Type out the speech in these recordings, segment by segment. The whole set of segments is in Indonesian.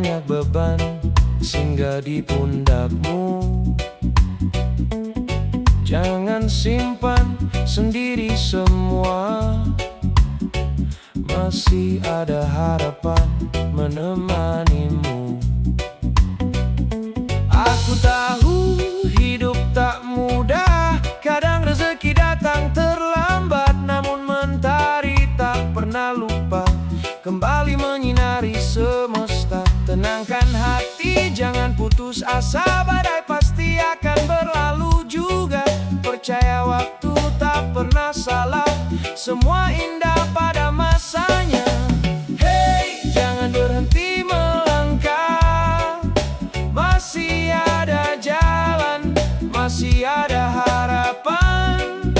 banyak beban singgah di pundakmu. Jangan simpan sendiri semua, masih ada harapan menemanimu. Aku tahu hidup tak mudah, kadang rezeki datang terlambat, namun mentari tak pernah lupa kembali menyinari semesta. Tenangkan hati, jangan putus asa, badai pasti akan berlalu juga. Percaya waktu tak pernah salah, semua indah pada masanya. Hey, jangan berhenti melangkah, masih ada jalan, masih ada harapan.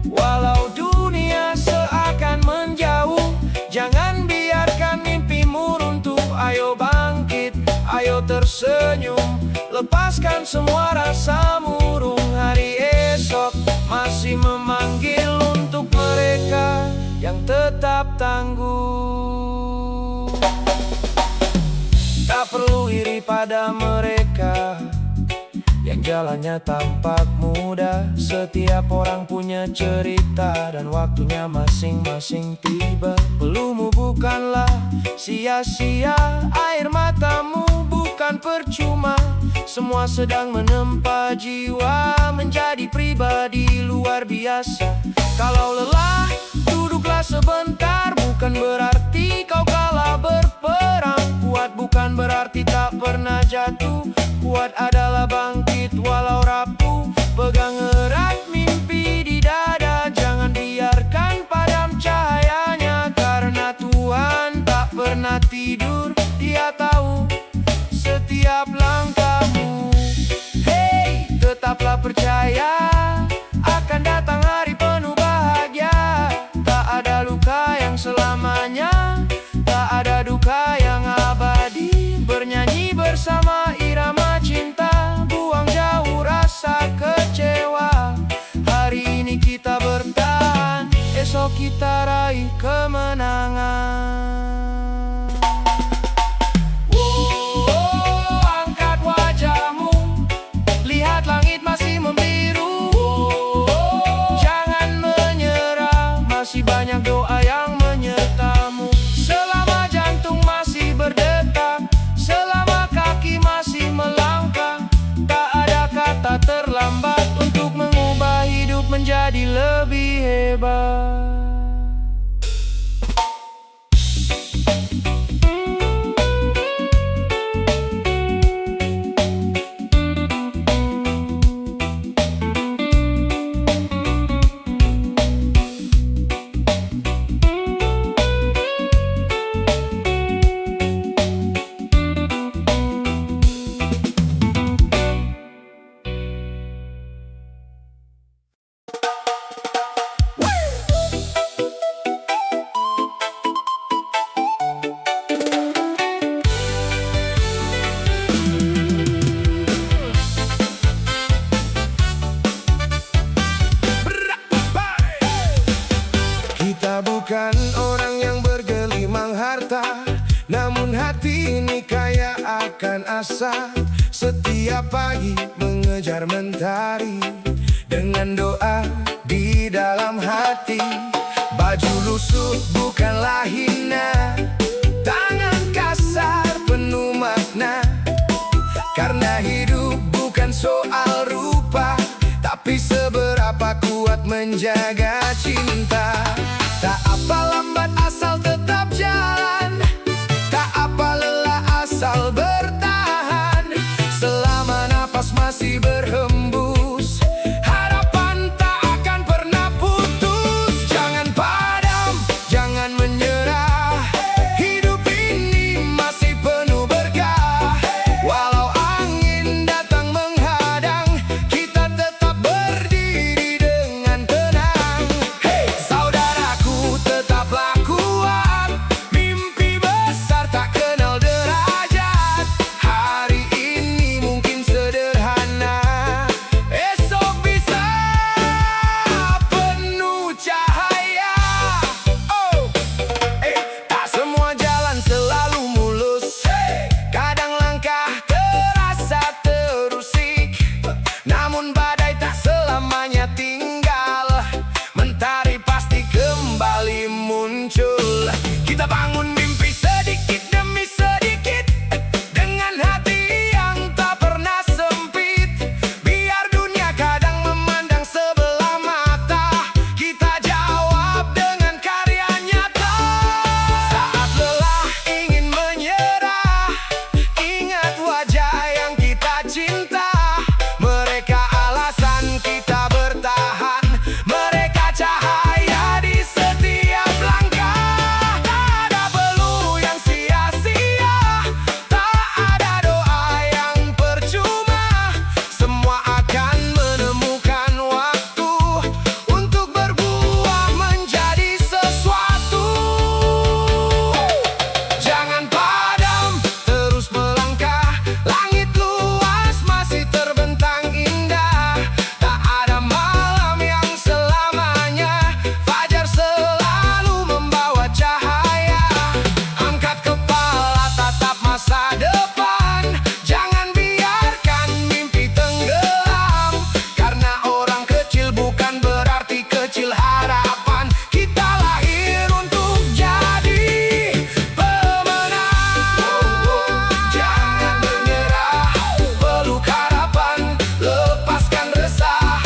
Walau dunia seakan menjauh, jangan biarkan mimpimu runtuh. Ayo bangkit, ayo tersenyum, lepaskan semua rasa murung. Hari esok masih memanggil untuk mereka yang tetap tangguh. Tak perlu iri pada mereka yang jalannya tampak mudah. Setiap orang punya cerita dan waktunya masing-masing tiba. Pelumu bukanlah sia-sia, air matamu bukan percuma. Semua sedang menempa jiwa menjadi pribadi luar biasa. Kalau lelah, duduklah sebentar, bukan berarti kau kalah berperang. Kuat bukan berarti tak pernah jatuh, kuat adalah bangkit walau rapuh. Pegang erat mimpi di dada, jangan biarkan padam cahayanya. Karena Tuhan tak pernah tidur, Dia tahu setiap langkahmu. Hey, tetaplah percaya, akan datang hari penuh bahagia. Tak ada luka yang selamanya, tak ada duka yang abadi. Bernyanyi bersama irama cinta, buang jauh rasa kecewa. Hari ini kita bertahan, esok kita raih kemenangan. Angkat wajahmu, lihat langit masih membiru. Jangan menyerah, masih banyak doa yang menyertamu. Selama jantung masih berdetak, selama kaki masih melangkah, tak ada kata terlambat untuk mengubah hidup menjadi lebih hebat. Bukan orang yang bergelimang harta, namun hati ini kaya akan asa. Setiap pagi mengejar mentari, dengan doa di dalam hati. Baju lusuh bukanlah hina, tangan kasar penuh makna. Karena hidup bukan soal rupa, tapi seberapa kuat menjaga cinta. Tak apa lambat asal tetap jalan, tak apa lelah asal bertahan. Selama napas masih berhembus, harapan tak akan pernah putus. Jangan padam, jangan menyerah, hidup ini masih penuh berkah. Walau angin datang menghadang, kita tetap berdiri dengan tenang. Hey, saudaraku, tetaplah kuat. Kita bangun mimpi sedikit demi sedikit, dengan hati yang tak pernah sempit. Biar dunia kadang memandang sebelah mata, kita jawab dengan karya nyata. Saat lelah ingin menyerah, ingat wajah yang kita cinta. Mereka alasan kita bertahan, mereka cahaya di setiap langkah. Tak ada peluh yang sia-sia, tak ada doa yang percuma. Semua akan menemukan waktu untuk berbuah menjadi sesuatu. Jangan padam, terus melangkah. Langit luas masih terbentang indah. Tak ada malam yang selamanya, fajar selalu membawa cahaya. Angkat kepala, tatap masa depan. Jangan biarkan mimpi tenggelam, karena orang kecil bukan berarti kecil harapan. Kita lahir untuk jadi pemenang. Jangan menyerah, peluk harapan, lepaskan resah.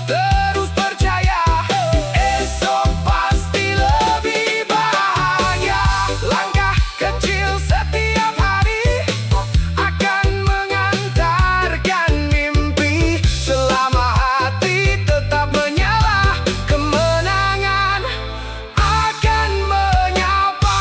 Terus percaya, esok pasti lebih bahagia. Langkah kecil setiap hari akan mengantarkan mimpi. Selama hati tetap menyala, kemenangan akan menyapa.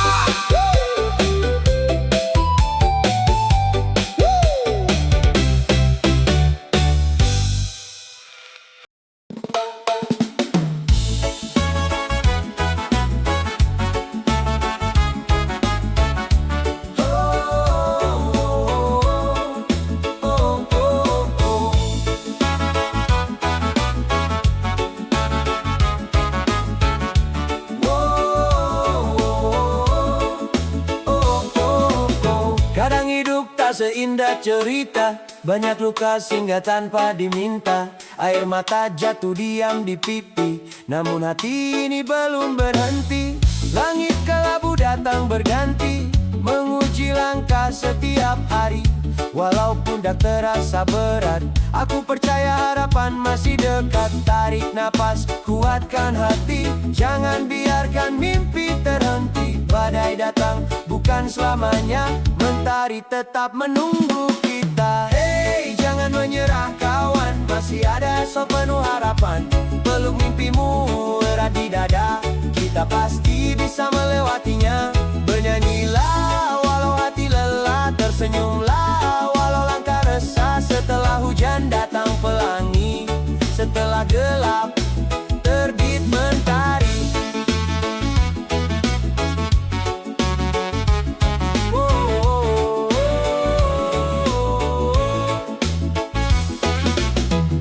Kadang hidup tak seindah cerita, banyak luka singgah tanpa diminta. Air mata jatuh diam di pipi, namun hati ini belum berhenti. Langit kelabu datang berganti, menguji langkah setiap hari. Walaupun tak terasa berat, aku percaya harapan masih dekat. Tarik napas, kuatkan hati, jangan biarkan mimpi terhenti. Badai datang bukan selamanya, mentari tetap menunggu kita. Hey, jangan menyerah kawan, masih ada esok penuh harapan. Peluk mimpimu erat di dada, kita pasti bisa melewatinya. Bernyanyilah walau hati lelah, tersenyumlah walau langkah resah. Setelah hujan datang pelangi, setelah gelap terbit mentari.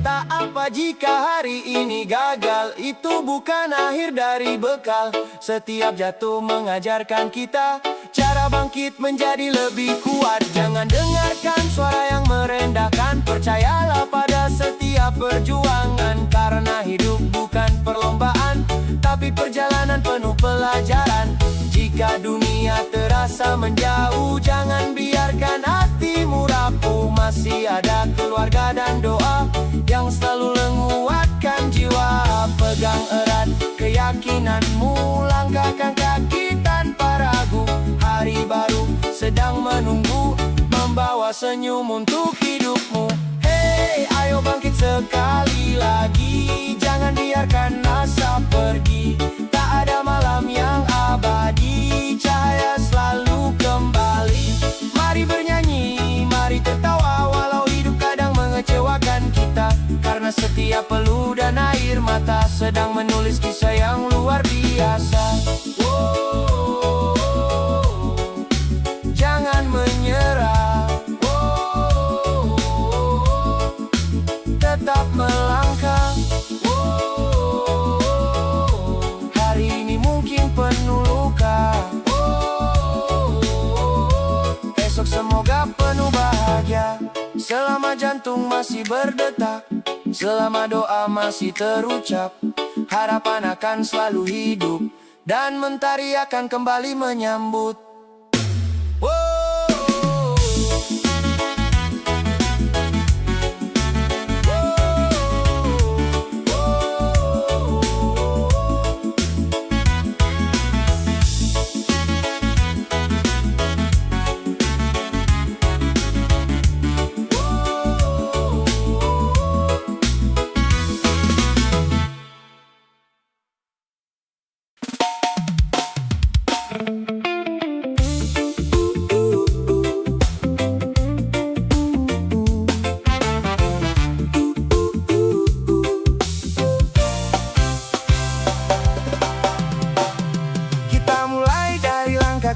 Tak apa jika hari ini gagal, itu bukan akhir dari bekal. Setiap jatuh mengajarkan kita cara bangkit menjadi lebih kuat. Jangan dengarkan suara yang merendahkan, percayalah pada setiap perjuangan. Karena hidup bukan perlombaan, tapi perjalanan penuh pelajaran. Jika dunia terasa menjauh, jangan biarkan hatimu rapuh. Masih ada keluarga dan doa yang selalu menguatkan jiwa. Pegang erat keyakinanmu, langkahkan kaki tanpa ragu. Hari baru sedang menunggu, membawa senyum untuk hidupmu. Hey, ayo bangkit sekali lagi, jangan biarkan asa pergi. Tak ada malam yang abadi, cahaya selalu kembali. Mari bernyanyi, mari tertawa, walau hidup kadang mengecewakan kita. Karena setiap peluh dan air mata sedang menulis kisah yang luar biasa. Jangan menyerah, tetap melangkah. Hari ini mungkin penuh luka, esok semoga penuh bahagia. Selama jantung masih berdetak, selama doa masih terucap, harapan akan selalu hidup. dan mentari akan kembali menyambut.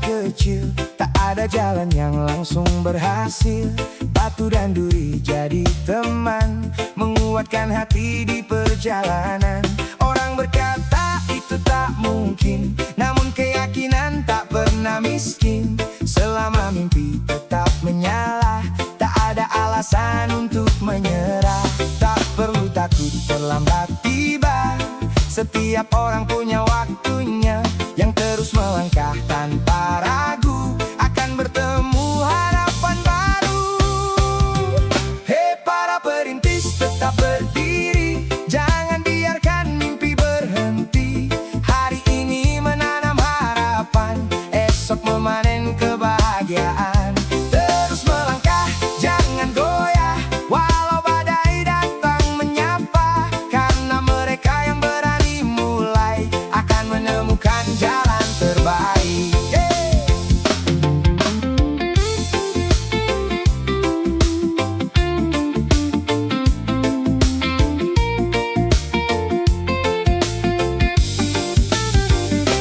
Kecil, tak ada jalan yang langsung berhasil. Batu dan duri jadi teman, menguatkan hati di perjalanan. Orang berkata itu tak mungkin, namun keyakinan tak pernah miskin. Selama mimpi tetap menyala, tak ada alasan untuk menyerah. Tak perlu takut terlambat tiba, setiap orang punya waktunya. Yang terus melangkah tanpa ragu akan bertemu harapan baru. Hei para perintis, tetap berdiri, jangan biarkan mimpi berhenti. Hari ini menanam harapan, esok memanen kebahagiaan. Terus melangkah, jangan goyah, walau badai datang menyapa. Karena mereka yang berani mulai akan menemukan jalan terbaik.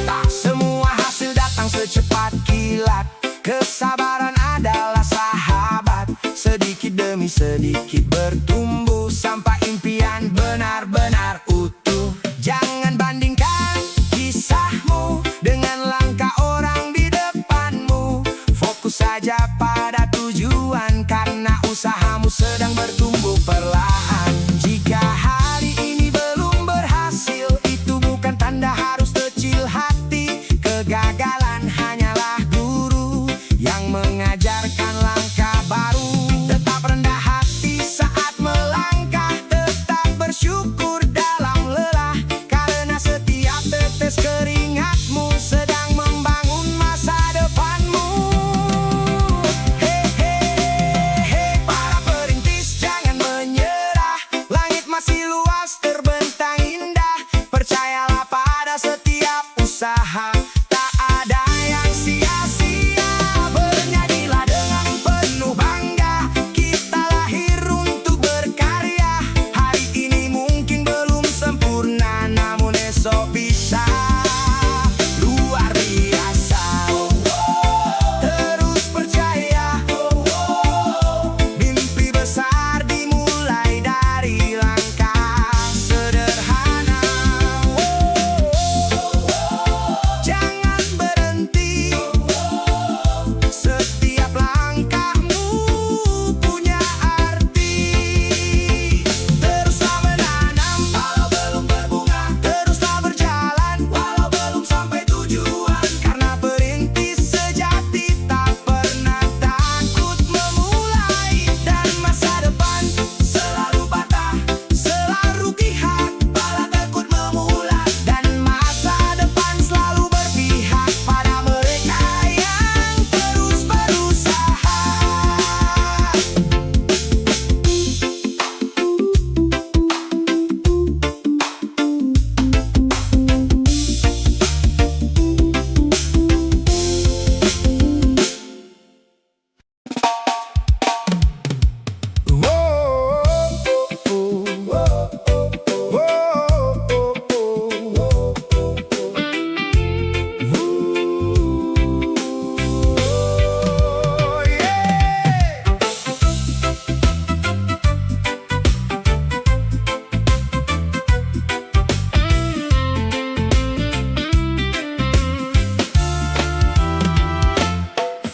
Tak semua hasil datang secepat kilat, kesabaran adalah sahabat. Sedikit demi sedikit bertumbuh sampai impian benar-benar utuh. Jangan bandingkan kisahmu dengan langkah orang di depanmu. Fokus saja pada tujuan, karena usahamu sedang bertumbuh perlahan. Jika hari ini belum berhasil, itu bukan tanda harus kecil hati. Kegagalan hanyalah guru yang mengajarkan langkah baru. Tetap rendah hati saat melangkah, tetap bersyukur dalam lelah, karena setiap tetes keringatmu sedang membangun masa depanmu. Hei, hei, hei para perintis, jangan menyerah. Langit masih luas, terbentang indah. Percayalah pada setiap usaha, tak ada yang sia-sia. Bernyanyilah dengan penuh bangga, kita lahir untuk berkarya. Hari ini mungkin belum sempurna, namun esok bisa luar biasa. Terus percaya, mimpi besar dimulai dari langkah sederhana. Jangan berhenti, setiap langkahmu punya arti. Teruslah menanam walau belum berbunga, teruslah berjalan walau belum sampai tujuan. Karena perintis sejati tak pernah takut memulai. Dan masa depan selalu patah, selalu kihat, pala tekun memulai. Dan masa depan selalu berpihak pada mereka yang terus berusaha.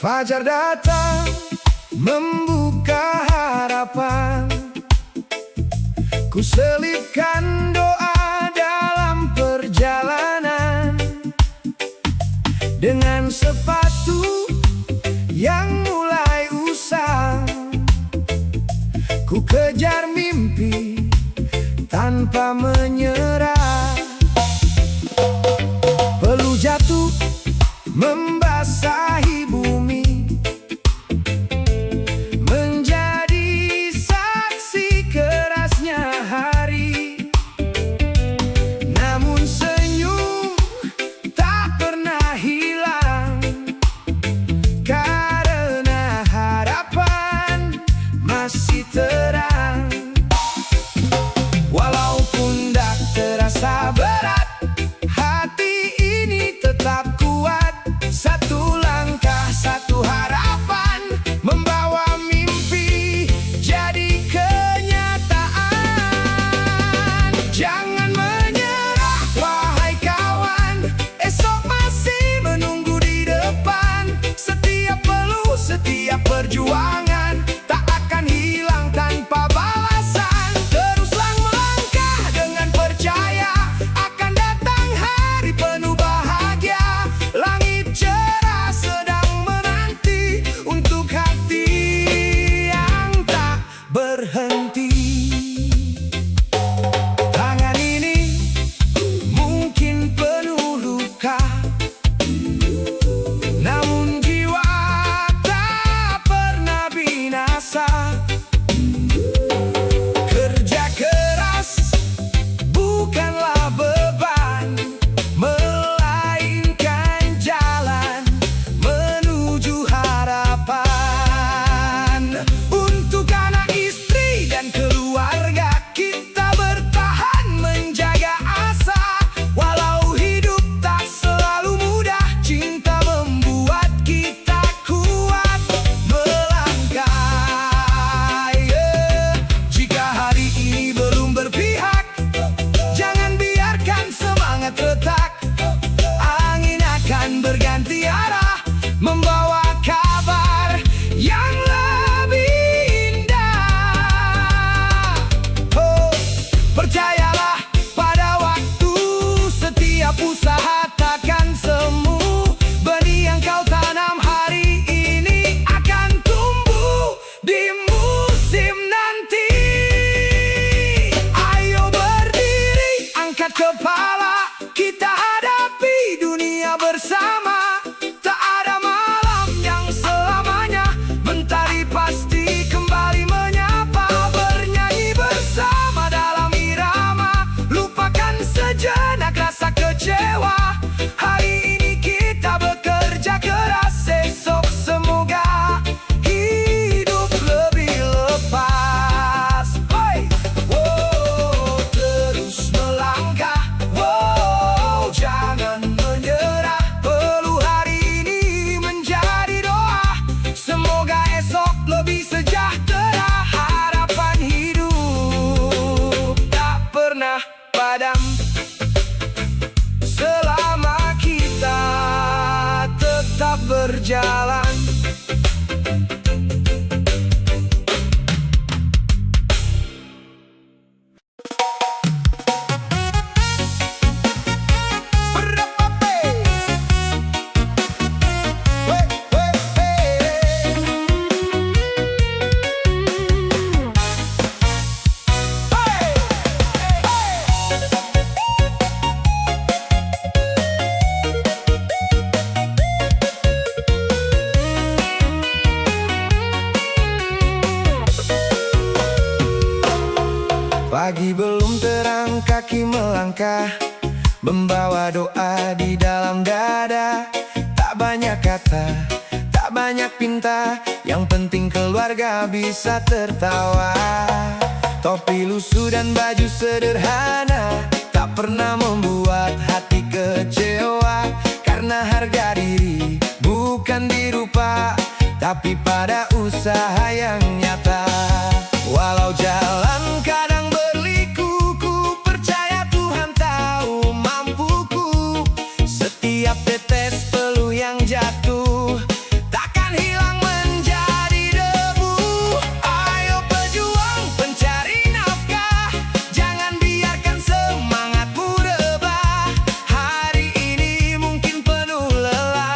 Fajar datang membuka harapan, ku selipkan doa dalam perjalanan. Dengan sepatu yang mulai usang, ku kejar mimpi tanpa menyerah. Perlu jatuh membasahi bumi, menjadi saksi kerasnya hari. Namun senyum tak pernah hilang, karena harapan masih terang. Walaupun tak terasa berat, hati ini tetap kuat. Satu langkah, satu harapan, membawa mimpi jadi kenyataan. Jangan menyerah, wahai kawan, esok masih menunggu di depan. Setiap peluh, setiap perjuangan tak akan hilang tanpa balasan. Teruslah melangkah dengan percaya, akan datang hari penuh bahagia. Langit cerah sedang menanti untuk hati yang tak berhenti. Tangan ini mungkin penuh luka, namun jiwa tak pernah binasa. Kerja keras bukanlah beban, melainkan jalan menuju harapan. Untuk anak, istri, dan keluarga, kita bertahan menjaga asa. Walau hidup tak selalu mudah, cinta membuat kita kuat melangkah. Jika hari ini belum berpihak, jangan biarkan semangat retak. Angin akan berganti arah, membawa kabar yang lebih indah. Oh, percayalah pada waktu, setiap usaha takkan semu. Benih yang kau tanam hari ini akan tumbuh di musim nanti. Ayo berdiri, angkat kepala, kita hadapi dunia bersama. Tak ada malam yang selamanya, mentari pasti kembali menyapa. Bernyanyi bersama dalam irama, lupakan sejenak rasa kecewa. Hari ini kita bekerja keras, esok semoga hidup lebih lepas. Hey! Oh, terus melangkah, oh, jangan menyerah. Peluh hari ini menjadi doa, semoga esok lebih sejahtera. Harapan hidup tak pernah padam, selama kita tetap berjalan. Pagi belum terang, kaki melangkah, membawa doa di dalam dada. Tak banyak kata, tak banyak pinta, yang penting keluarga bisa tertawa. Topi lusuh dan baju sederhana, tak pernah membuat hati kecewa. Karena harga diri bukan di rupa, tapi pada usaha yang nyata. Walau jalan kadang berliku, ku percaya Tuhan tahu mampuku. Setiap tetes peluh yang jatuh takkan hilang menjadi debu. Ayo pejuang pencari nafkah, jangan biarkan semangatmu rebah. Hari ini mungkin penuh lelah,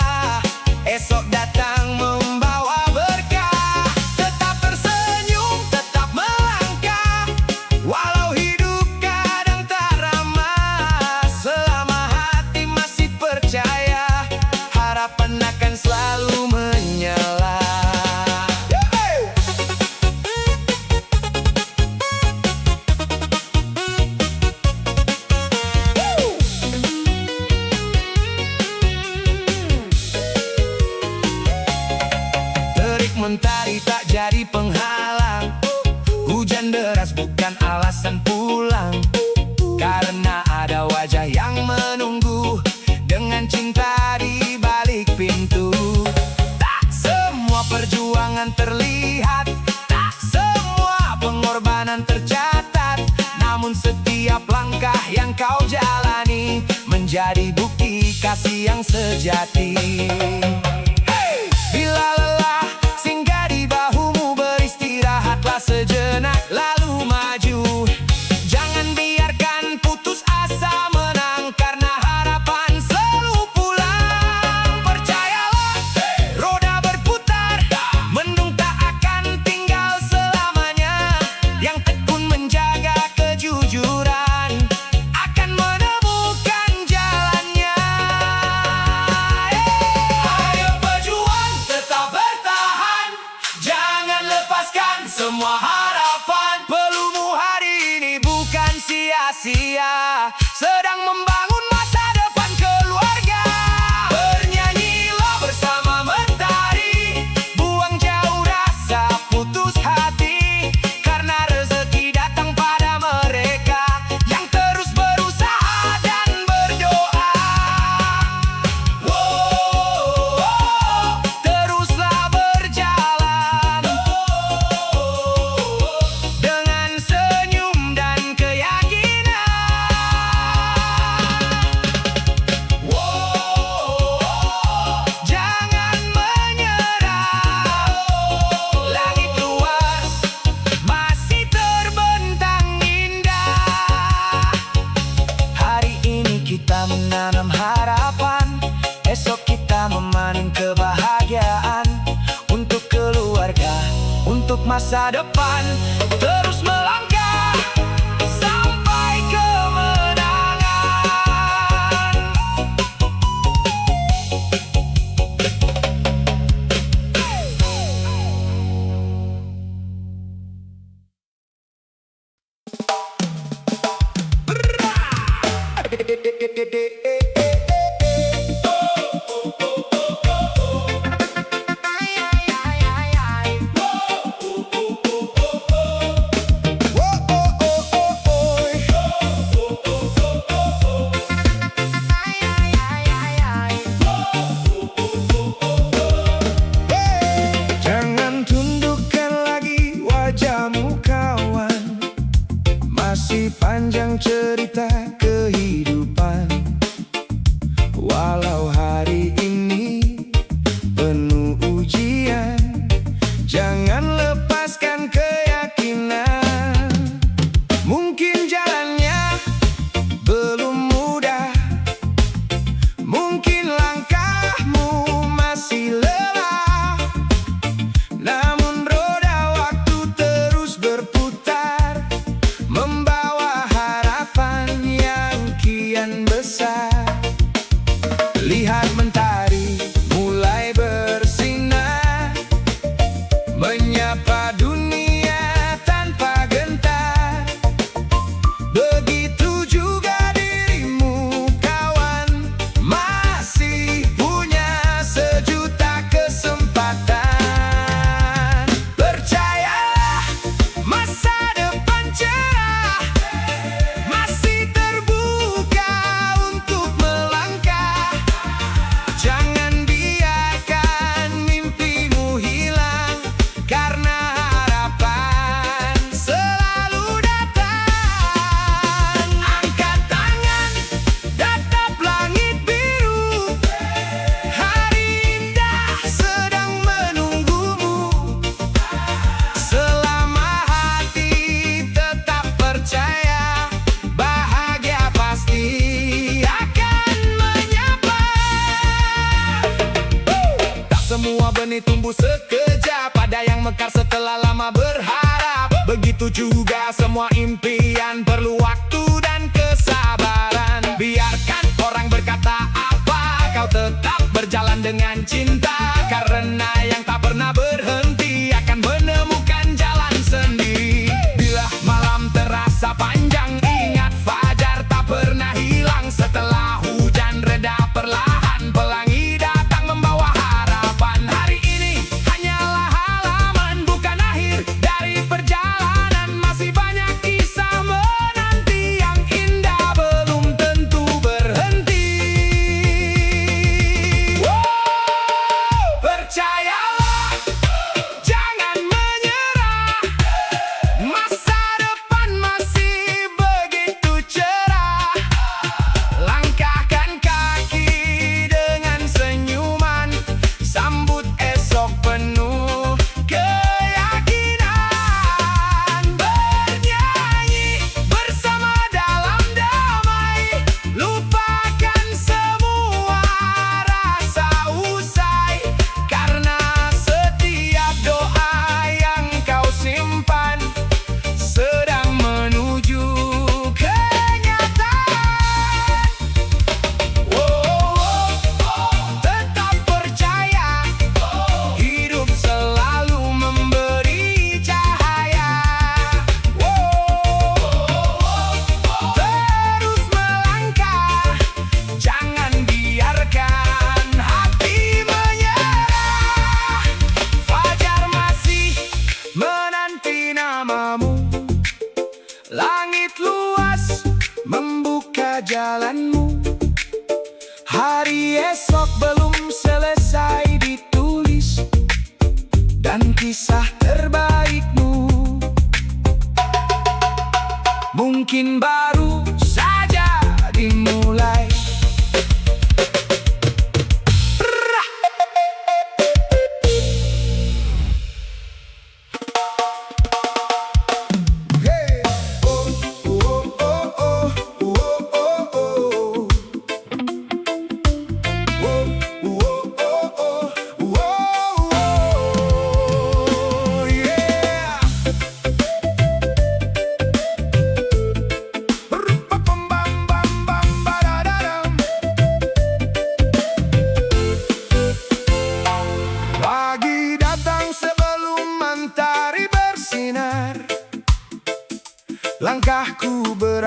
menjadi bukti kasih yang sejati. Bila lelah, singgah di bahumu, beristirahatlah sejenak, lalu maju. Jangan biarkan putus asa menang, karena harapan selalu pulang. Percayalah, roda berputar, mendung tak akan tinggal selamanya. Yang tekun menjaga kejujuran akan menemukan jalannya. Ayo pejuang, tetap bertahan, jangan lepaskan semua harapan. Pelumu hari ini bukan sia-sia, sedang membangun masa depan keluarga. Bernyanyilah bersama mentari, buang jauh rasa putus hati, karena rezeki datang pada mereka yang terus berusaha dan berdoa. Teruslah berjalan dengan senyum dan keyakinan. Jangan menyerah, langit luas masih terbentang indah. Hari ini kita menanam harapan, esok kita memanen kebahagiaan. Untuk keluarga, untuk masa depan, terus melangkah sampai kemenangan. Jangan tundukkan lagi wajahmu kawan, masih panjang cerita kehidupan. Walau hari ini penuh ujian, jangan lepaskan keyakinan. Mungkin jalannya belum mudah, mungkin langkahmu masih lelah, namun roda waktu terus berputar, membawa harapan yang kian besar. Lihat mentari mulai bersinar, menyapa dunia tanpa gentar. Begitu juga dirimu kawan, masih punya sejuta kesempatan. Percayalah, masa depan cerah masih terbuka untuk melangkah. Jangan biarkan mimpimu hilang, karena harapan selalu datang. Angkat tangan, tatap langit biru, hari indah sedang menunggumu. Selama hati tetap percaya, bahagia pasti akan menyapa. Tak semua benih tumbuh sekejap, ada yang mekar setelah lama berharap. Begitu juga semua impian perlu waktu dan kesabaran. Biarkan orang berkata apa, kau tetap berjalan dengan cinta, karena yang tak pernah berhenti akan menemukan jalan sendiri. Bila malam terasa panjang, ingat fajar tak pernah hilang. Setelah hujan reda perlahan, pelangi datang membawa harapan. Hari ini hanyalah halaman, bukan akhir dari perjalanan. Masih banyak kisah menanti, yang indah belum tentu berhenti. Percayalah,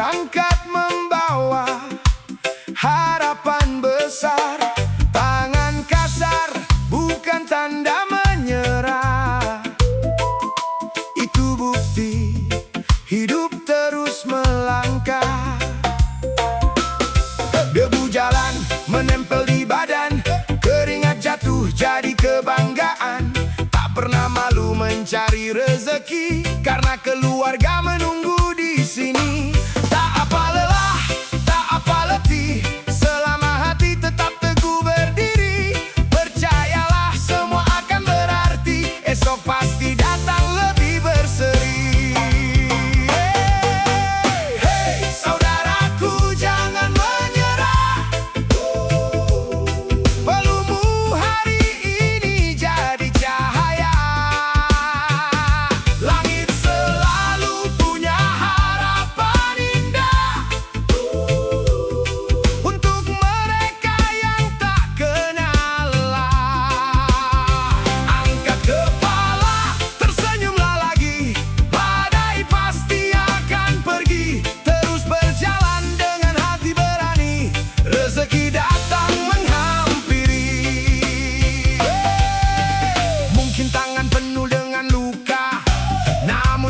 berangkat membawa harapan besar. Tangan kasar bukan tanda menyerah. Itu bukti hidup terus melangkah. Debu jalan menempel di badan, keringat jatuh jadi kebanggaan. Tak pernah malu mencari rezeki, karena keluarga menunggu di sini. Tak apa lelah, tak apa letih, selama hati tetap teguh berdiri. Percayalah semua akan berarti, esok pasti datang lebih berseri.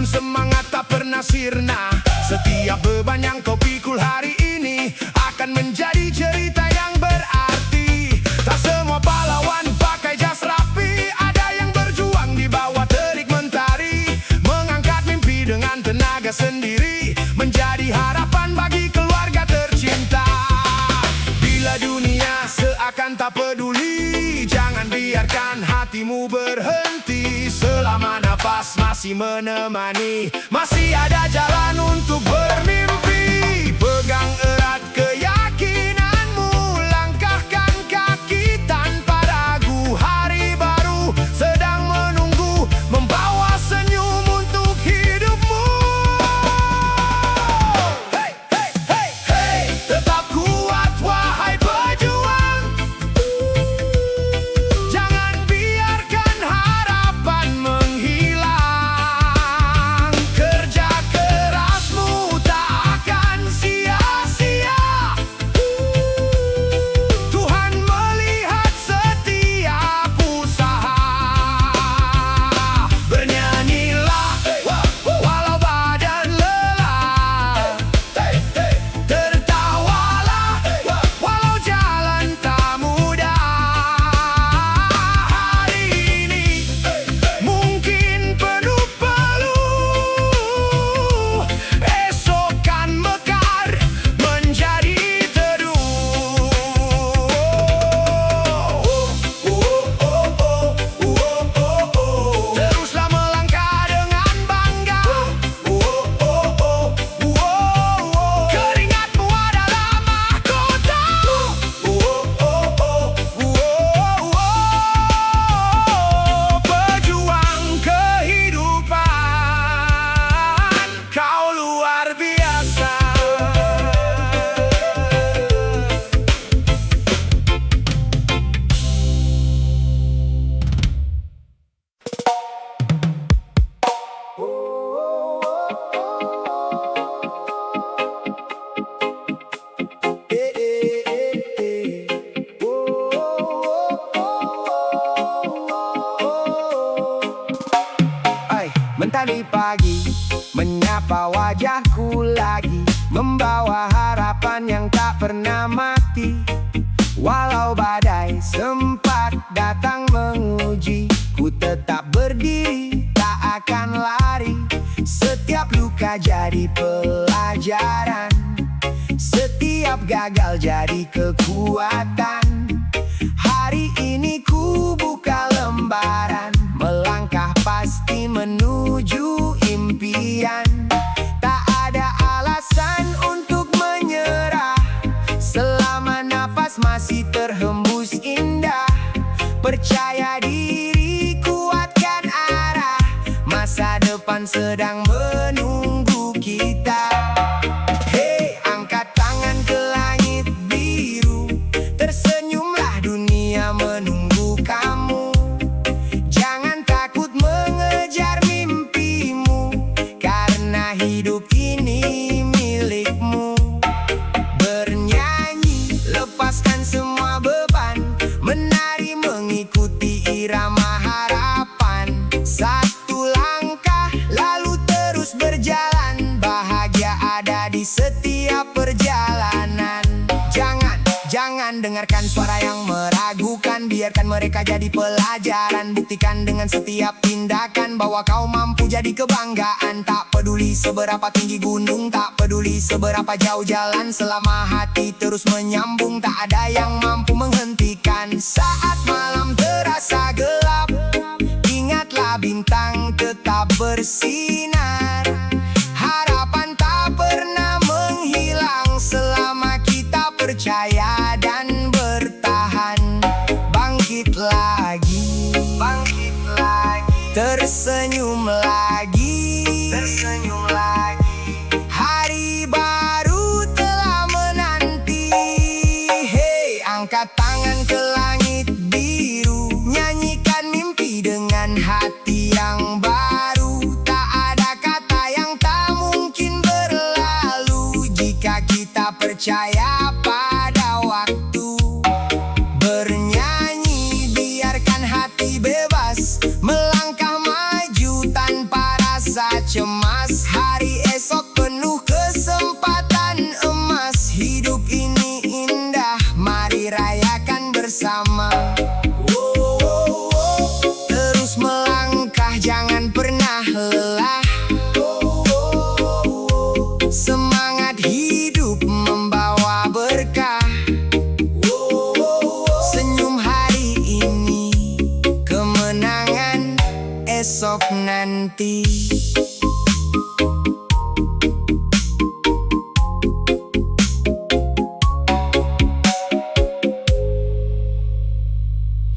Semangat tak pernah sirna. Setiap beban yang kau pikul hari ini akan menjadi cerita yang berarti. Tak semua pahlawan pakai jas rapi, ada yang berjuang di bawah terik mentari, mengangkat mimpi dengan tenaga sendiri, menjadi harapan bagi keluarga tercinta. Bila dunia seakan tak peduli, jangan biarkan hatimu berhenti. Selama napas masih menemani, masih ada jalan untuk bermimpi. Pegang erat keyakinanmu, langkahkan kaki tanpa ragu. Hari baru sedang menunggu, membawa senyum untuk hidupmu. Hey, hey, hey, hey, tetap kuat wahai pejuang. Jangan biarkan harapan menghilang. Kerja kerasmu tak akan sia-sia. Tuhan melihat setiap usaha. Bernyanyilah walau badan lelah, tertawalah walau jalan tak mudah. Hari ini mungkin penuh peluh, esok kan mekar menjadi teduh. Teruslah melangkah dengan bangga. Keringatmu adalah mahkotamu. Pejuang kehidupan, kau luar biasa. Mentari pagi menyapa wajahku lagi, membawa harapan yang tak pernah mati. Walau badai sempat datang menguji, ku tetap berdiri, tak akan lari. Setiap luka jadi pelajaran, setiap gagal jadi kekuatan. Hari ini ku buka lembaran, melangkah pasti menuju impian. Tak ada alasan untuk menyerah, selama napas masih terhembus indah. Percaya diri, kuatkan arah, masa depan sedang menunggu kita. Hey, angkat tangan ke langit biru, tersenyumlah, dunia menunggu kamu. Jangan takut mengejar mimpimu, karena hidup ini milikmu. irama harapan. Satu langkah lalu terus berjalan, bahagia ada di setiap perjalanan. Jangan dengarkan suara yang meragukan, biarkan mereka jadi pelajaran. Buktikan dengan setiap tindakan bahwa kau mampu jadi kebanggaan. Tak peduli seberapa tinggi gunung, tak peduli seberapa jauh jalan, selama hati terus menyambung, tak ada yang mampu menghentikan. Saat malam terasa gelap, ingatlah bintang tetap bersinar. Harapan tak pernah menghilang selama kita percaya dan bertahan. Bangkit lagi, tersenyum lagi, hari baru telah menanti. Hey, angkat tangan ke langit biru, nyanyikan mimpi dengan hati yang baru. Tak ada kata yang tak mungkin berlalu jika kita percaya pada waktu. Bernyanyi, biarkan hati bebas, melangkah maju tanpa rasa cemas. Hari esok penuh kesempatan emas, hidup ini indah, mari rayakan bersama. Terus melangkah, jangan pernah lelah. Semangat hidup membawa berkah. Senyum hari ini, kemenangan esok nanti.